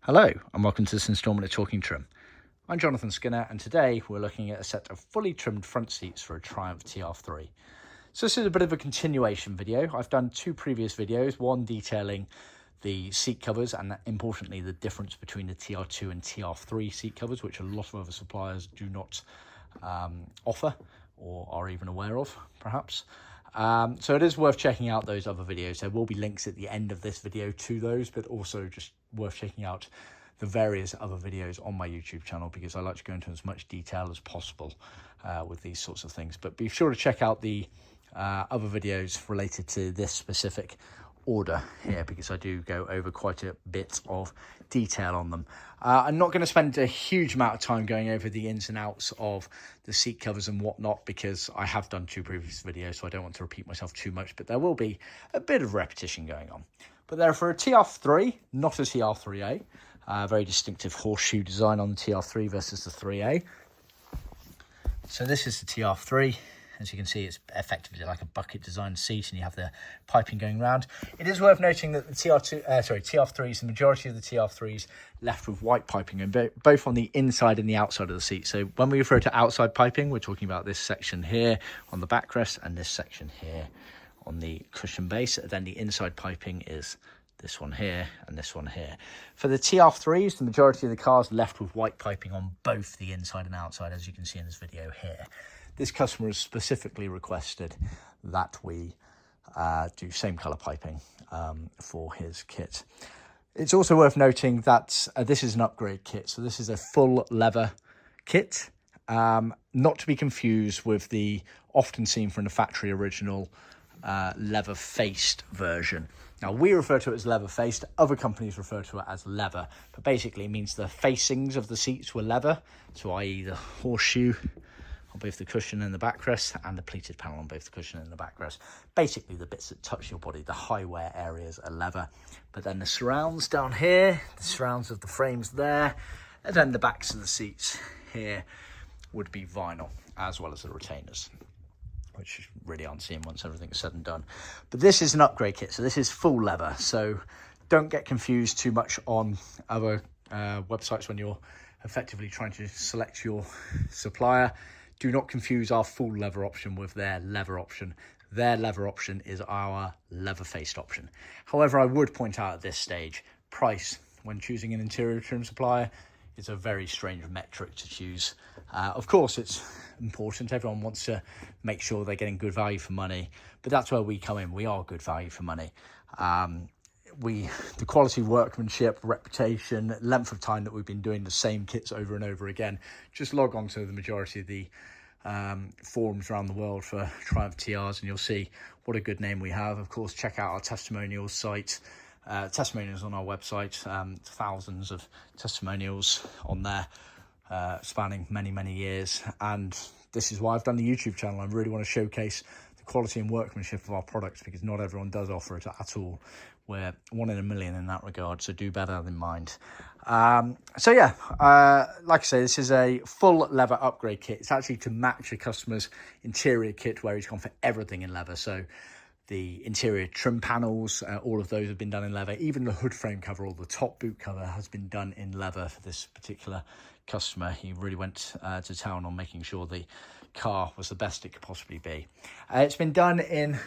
Hello and welcome to this instalment of Talkin Trim. I'm Jonathon Skinner and today we're looking at a set of fully trimmed front seats for a Triumph TR3. So this is a bit of a continuation video. I've done two previous videos, one detailing the seat covers and importantly the difference between the TR2 and TR3 seat covers, which a lot of other suppliers do not offer or are even aware of perhaps. So it is worth checking out those other videos. There will be links at the end of this video to those, but also just worth checking out the various other videos on my YouTube channel because I like to go into as much detail as possible with these sorts of things. But be sure to check out the other videos related to this specific order here because I do go over quite a bit of detail on them. I'm not going to spend a huge amount of time going over the ins and outs of the seat covers and whatnot because I have done two previous videos, so I don't want to repeat myself too much, but there will be a bit of repetition going on. But they're for a TR3, not a TR3A. Very distinctive horseshoe design on the TR3 versus the 3A. So this is the TR3. As you can see, it's effectively like a bucket design seat and you have the piping going round. It is worth noting that the TR3s, the majority of the TR3s left with white piping, and both on the inside and the outside of the seat. So when we refer to outside piping, we're talking about this section here on the backrest and this section here on the cushion base. Then the inside piping is this one here and this one here. For the TR3s, the majority of the cars left with white piping on both the inside and outside, as you can see in this video here. This customer has specifically requested that we do same colour piping for his kit. It's also worth noting that this is an upgrade kit. So this is a full leather kit, not to be confused with the often seen from the factory original leather-faced version. Now, we refer to it as leather-faced. Other companies refer to it as leather. But basically it means the facings of the seats were leather, so i.e. the horseshoe on both the cushion and the backrest, and the pleated panel on both the cushion and the backrest. Basically, the bits that touch your body, the high wear areas are leather. But then the surrounds down here, the surrounds of the frames there, and then the backs of the seats here would be vinyl, as well as the retainers, which really aren't seen once everything's said and done. But this is an upgrade kit, so this is full leather. So don't get confused too much on other websites when you're effectively trying to select your supplier. Do not confuse our full leather option with their leather option. Their leather option is our leather-faced option. However, I would point out at this stage, price when choosing an interior trim supplier is a very strange metric to choose. Of course, it's important. Everyone wants to make sure they're getting good value for money, but that's where we come in. We are good value for money. The quality workmanship, reputation, length of time that we've been doing the same kits over and over again. Just log on to the majority of the forums around the world for Triumph TRs and you'll see what a good name we have. Of course, check out our testimonials site, testimonials on our website, thousands of testimonials on there spanning many years. And this is why I've done the YouTube channel. I really want to showcase the quality and workmanship of our products because not everyone does offer it at all. We're 1 in a million in that regard, so do bear that in mind. So yeah, like I say, this is a full leather upgrade kit. It's actually to match a customer's interior kit where he's gone for everything in leather. So the interior trim panels, all of those have been done in leather. Even the hood frame cover or the top boot cover has been done in leather for this particular customer. He really went to town on making sure the car was the best it could possibly be. It's been done in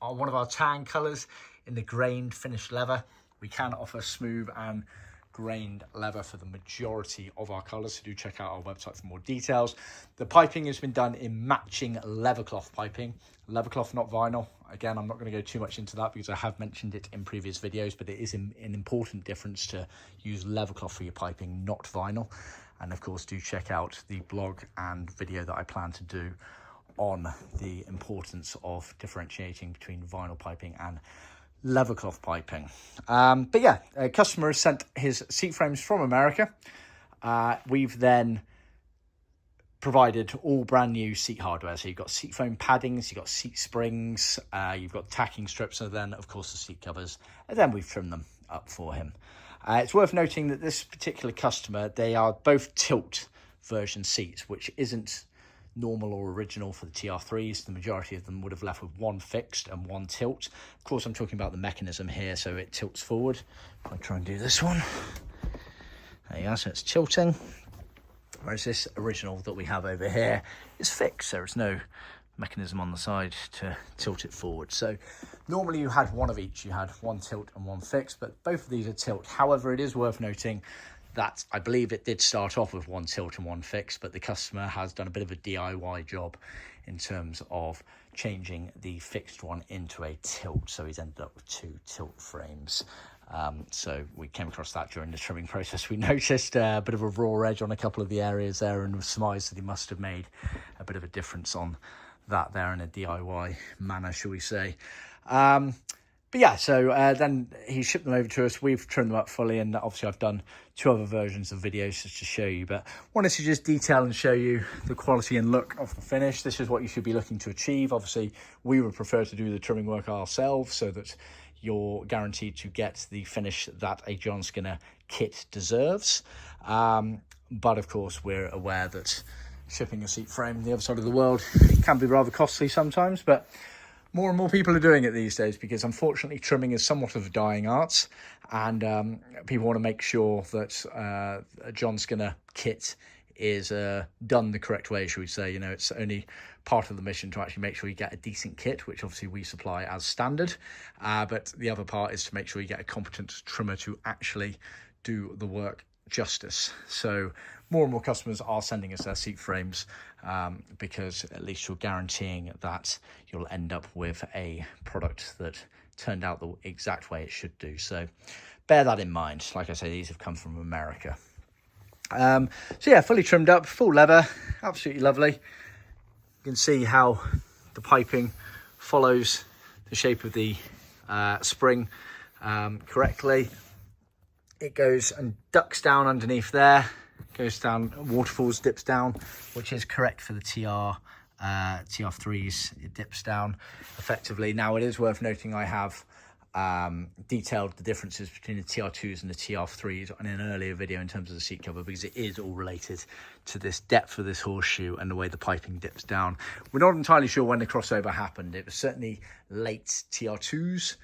one of our tan colours, in the grained finished leather. We can offer smooth and grained leather for the majority of our colours, so do check out our website for more details. The piping has been done in matching leathercloth piping. Leathercloth, not vinyl. Again, I'm not going to go too much into that because I have mentioned it in previous videos, but it is an important difference to use leathercloth for your piping, not vinyl. And of course, do check out the blog and video that I plan to do on the importance of differentiating between vinyl piping and leathercloth piping. But yeah, a customer has sent his seat frames from America. We've then provided all brand new seat hardware. So you've got seat foam paddings, you've got seat springs, you've got tacking strips, and then of course the seat covers, and then we've trimmed them up for him. It's worth noting that this particular customer, they are both tilt version seats, which isn't normal or original for the TR3s. The majority of them would have left with one fixed and one tilt. Of course, I'm talking about the mechanism here, so it tilts forward. If I try and do this one, There you are, so it's tilting. Whereas this original that we have over here is fixed. There is no mechanism on the side to tilt it forward. So normally you had one of each. You had one tilt and one fixed, but both of these are tilt. However, it is worth noting that I believe it did start off with one tilt and one fixed, but the customer has done a bit of a DIY job in terms of changing the fixed one into a tilt. So he's ended up with two tilt frames. So we came across that during the trimming process. We noticed a bit of a raw edge on a couple of the areas there and surmised that he must have made a bit of a difference on that there in a DIY manner, shall we say. But yeah, so then he shipped them over to us. We've trimmed them up fully, and obviously I've done two other versions of videos just to show you, but wanted to just detail and show you the quality and look of the finish. This is what you should be looking to achieve. Obviously, we would prefer to do the trimming work ourselves so that you're guaranteed to get the finish that a John Skinner kit deserves. But of course, we're aware that shipping a seat frame the other side of the world can be rather costly sometimes, but more and more people are doing it these days because unfortunately trimming is somewhat of a dying art, and people want to make sure that a John Skinner kit is done the correct way, shall we say. You know, it's only part of the mission to actually make sure you get a decent kit, which obviously we supply as standard, but the other part is to make sure you get a competent trimmer to actually do the work justice. So more and more customers are sending us their seat frames because at least you're guaranteeing that you'll end up with a product that turned out the exact way it should do. So bear that in mind. Like I say, these have come from America. So yeah, fully trimmed up, full leather, absolutely lovely. You can see how the piping follows the shape of the spring correctly. It goes and ducks down underneath there, goes down, waterfalls, dips down, which is correct for the TR3s. It dips down effectively. Now, it is worth noting I have detailed the differences between the TR2s and the TR3s in an earlier video in terms of the seat cover, because it is all related to this depth of this horseshoe and the way the piping dips down. We're not entirely sure when the crossover happened. It was certainly late TR2s,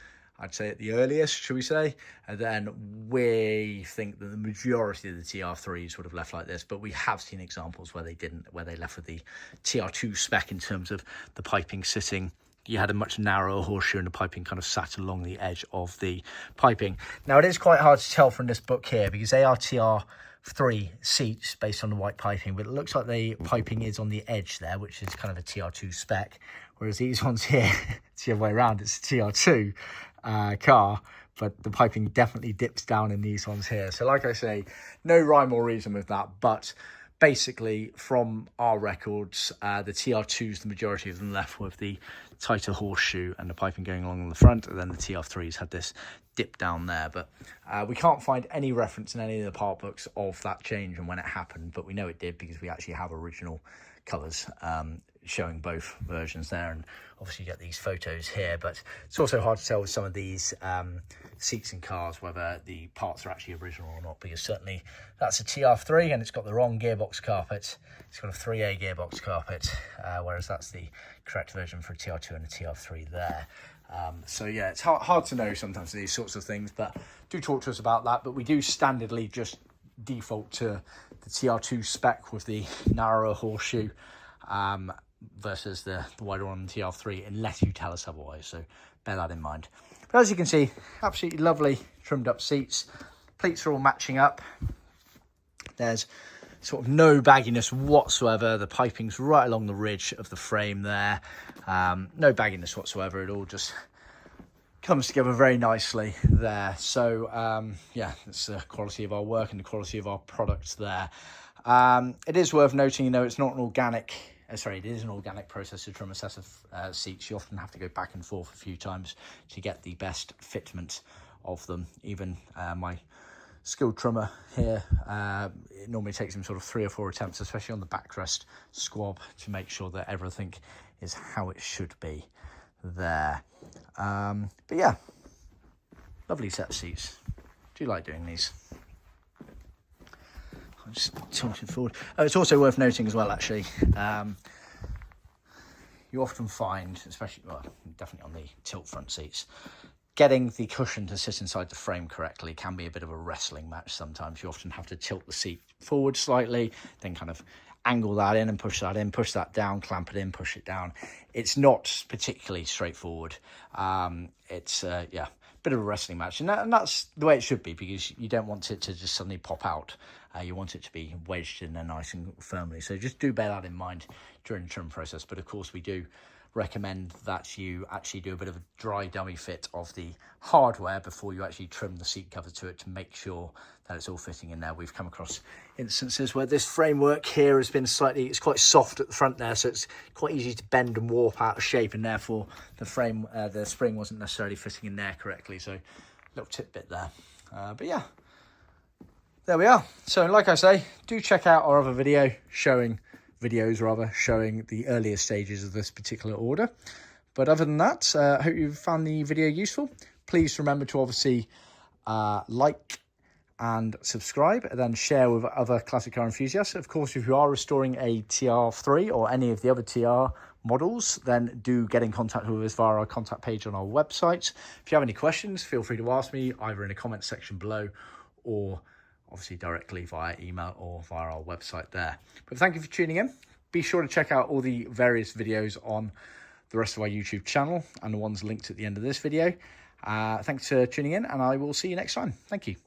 I'd say at the earliest, shall we say, and then we think that the majority of the TR3s would have left like this, but we have seen examples where they didn't, where they left with the TR2 spec in terms of the piping sitting. You had a much narrower horseshoe and the piping kind of sat along the edge of the piping. Now, it is quite hard to tell from this book here because they are TR3 seats based on the white piping, but it looks like the piping is on the edge there, which is kind of a TR2 spec, whereas these ones here, it's the other way around, it's a TR2 car, but the piping definitely dips down in these ones here. So like I say, no rhyme or reason with that, but basically from our records, the TR2s, the majority of them left with the tighter horseshoe and the piping going along the front, and then the TR3s had this dip down there. But we can't find any reference in any of the part books of that change and when it happened, but we know it did because we actually have original colours showing both versions there, and obviously you get these photos here. But it's also hard to tell with some of these seats and cars whether the parts are actually original or not, because certainly that's a TR3 and it's got the wrong gearbox carpet. It's got a 3A gearbox carpet, whereas that's the correct version for a TR2 and a TR3 there. So yeah, it's hard to know sometimes these sorts of things, but do talk to us about that. But we do standardly just default to the TR2 spec with the narrower horseshoe versus the wider one on the TR3, unless you tell us otherwise, so bear that in mind. But as you can see, absolutely lovely trimmed up seats. Pleats are all matching up. There's sort of no bagginess whatsoever. The piping's right along the ridge of the frame there. No bagginess whatsoever. It all just comes together very nicely there. So yeah, it's the quality of our work and the quality of our products there. It is worth noting, you know, it's not an organic, it is an organic process to trim a set of seats. You often have to go back and forth a few times to get the best fitment of them. Even my skilled trimmer here, it normally takes him sort of 3 or 4 attempts, especially on the backrest squab, to make sure that everything is how it should be there. But yeah, lovely set of seats. Do like doing these. I'm just tilting forward. Oh, it's also worth noting as well, actually, you often find, especially, well, definitely on the tilt front seats, getting the cushion to sit inside the frame correctly can be a bit of a wrestling match sometimes. You often have to tilt the seat forward slightly, then kind of angle that in and push that down, clamp it in, push it down. It's not particularly straightforward. It's yeah, a bit of a wrestling match, and that's the way it should be, because you don't want it to just suddenly pop out. You want it to be wedged in there nice and firmly. So just do bear that in mind during the trim process. But of course, we do recommend that you actually do a bit of a dry dummy fit of the hardware before you actually trim the seat cover to it, to make sure that it's all fitting in there. We've come across instances where this framework here has been it's quite soft at the front there, so it's quite easy to bend and warp out of shape, and therefore the spring wasn't necessarily fitting in there correctly. So little tidbit there. But yeah, there we are. So like I say, do check out our other videos showing the earlier stages of this particular order. But other than that, I hope you found the video useful. Please remember to obviously like and subscribe, and then share with other classic car enthusiasts. Of course, if you are restoring a TR3 or any of the other TR models, then do get in contact with us via our contact page on our website. If you have any questions, feel free to ask me either in the comments section below, or obviously directly via email or via our website there. But thank you for tuning in. Be sure to check out all the various videos on the rest of our YouTube channel and the ones linked at the end of this video. Thanks for tuning in, and I will see you next time. Thank you.